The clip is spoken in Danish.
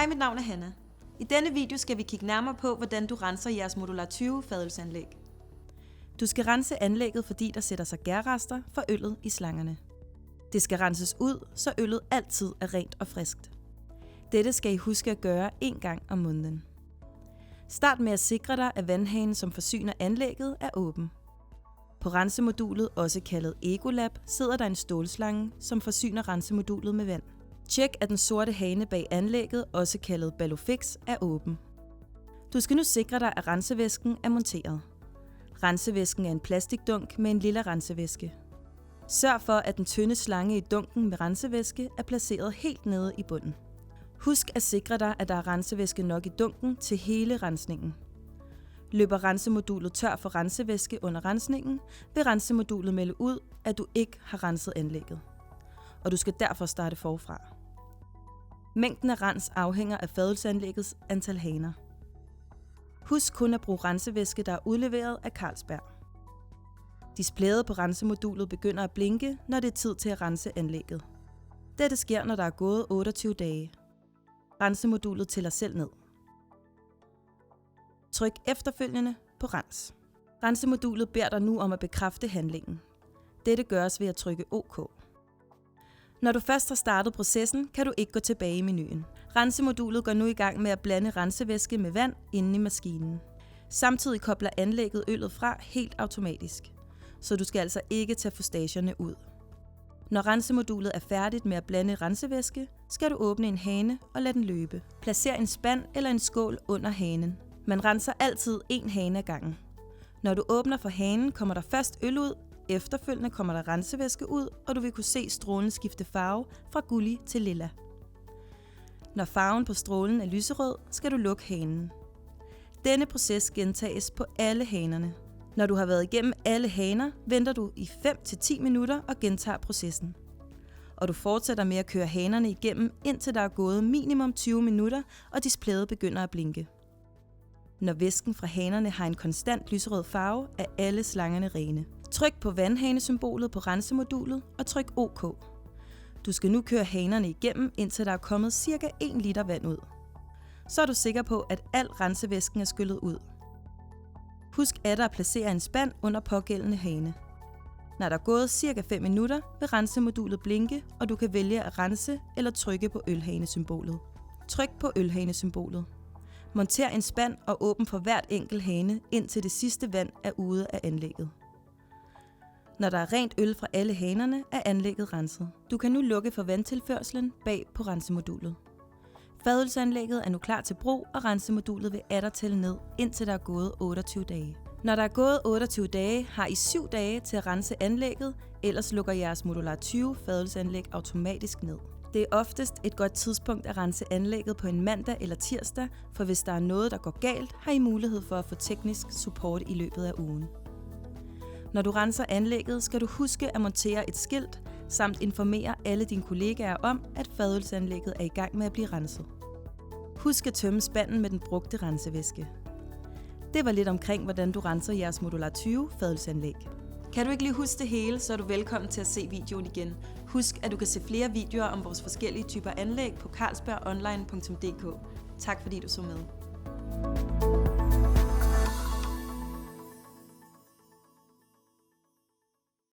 Hej, mit navn er Hanna. I denne video skal vi kigge nærmere på, hvordan du renser jeres Modular 20 fadelsanlæg. Du skal rense anlægget, fordi der sætter sig gærrester for øllet i slangerne. Det skal renses ud, så øllet altid er rent og friskt. Dette skal I huske at gøre 1 gang om måneden. Start med at sikre dig, at vandhanen, som forsyner anlægget, er åben. På rensemodulet, også kaldet Ecolab, sidder der en stålslange, som forsyner rensemodulet med vand. Tjek, at den sorte hane bag anlægget, også kaldet Ballofix, er åben. Du skal nu sikre dig, at rensevæsken er monteret. Rensevæsken er en plastikdunk med en lille rensevæske. Sørg for, at den tynde slange i dunken med rensevæske er placeret helt nede i bunden. Husk at sikre dig, at der er rensevæske nok i dunken til hele rensningen. Løber rensemodulet tør for rensevæske under rensningen, vil rensemodulet melde ud, at du ikke har renset anlægget. Og du skal derfor starte forfra. Mængden af rens afhænger af fadelsanlæggets antal haner. Husk kun at bruge rensevæske, der er udleveret af Carlsberg. Displayet på rensemodulet begynder at blinke, når det er tid til at rense anlægget. Dette sker, når der er gået 28 dage. Rensemodulet tæller selv ned. Tryk efterfølgende på rens. Rensemodulet beder dig nu om at bekræfte handlingen. Dette gøres ved at trykke OK. Når du først har startet processen, kan du ikke gå tilbage i menuen. Rensemodulet går nu i gang med at blande rensevæske med vand inde i maskinen. Samtidig kobler anlægget øllet fra helt automatisk, så du skal altså ikke tage fustagerne ud. Når rensemodulet er færdigt med at blande rensevæske, skal du åbne en hane og lade den løbe. Placer en spand eller en skål under hanen. Man renser altid 1 hane ad gangen. Når du åbner for hanen, kommer der først øl ud, efterfølgende kommer der rensevæske ud, og du vil kunne se strålen skifte farve fra gullig til lilla. Når farven på strålen er lyserød, skal du lukke hanen. Denne proces gentages på alle hanerne. Når du har været igennem alle haner, venter du i 5-10 minutter og gentager processen. Og du fortsætter med at køre hanerne igennem, indtil der er gået minimum 20 minutter, og displayet begynder at blinke. Når væsken fra hanerne har en konstant lyserød farve, er alle slangerne rene. Tryk på vandhanesymbolet på rensemodulet og tryk OK. Du skal nu køre hanerne igennem, indtil der er kommet ca. 1 liter vand ud. Så er du sikker på, at al rensevæsken er skyllet ud. Husk at placere en spand under pågældende hane. Når der er gået ca. 5 minutter, vil rensemodulet blinke, og du kan vælge at rense eller trykke på ølhanesymbolet. Tryk på ølhanesymbolet. Monter en spand og åbn for hvert enkelt hane, indtil det sidste vand er ude af anlægget. Når der er rent øl fra alle hanerne, er anlægget renset. Du kan nu lukke for vandtilførslen bag på rensemodulet. Fadelsanlægget er nu klar til brug, og rensemodulet vil atter tælle ned, indtil der er gået 28 dage. Når der er gået 28 dage, har I 7 dage til at rense anlægget, ellers lukker jeres Modular 20 fadelsanlæg automatisk ned. Det er oftest et godt tidspunkt at rense anlægget på en mandag eller tirsdag, for hvis der er noget, der går galt, har I mulighed for at få teknisk support i løbet af ugen. Når du renser anlægget, skal du huske at montere et skilt, samt informere alle dine kollegaer om, at fadelsanlægget er i gang med at blive renset. Husk at tømme spanden med den brugte rensevæske. Det var lidt omkring, hvordan du renser jeres Modular 20 fadelsanlæg. Kan du ikke lige huske det hele, så er du velkommen til at se videoen igen. Husk, at du kan se flere videoer om vores forskellige typer anlæg på carlsbergonline.dk. Tak fordi du så med.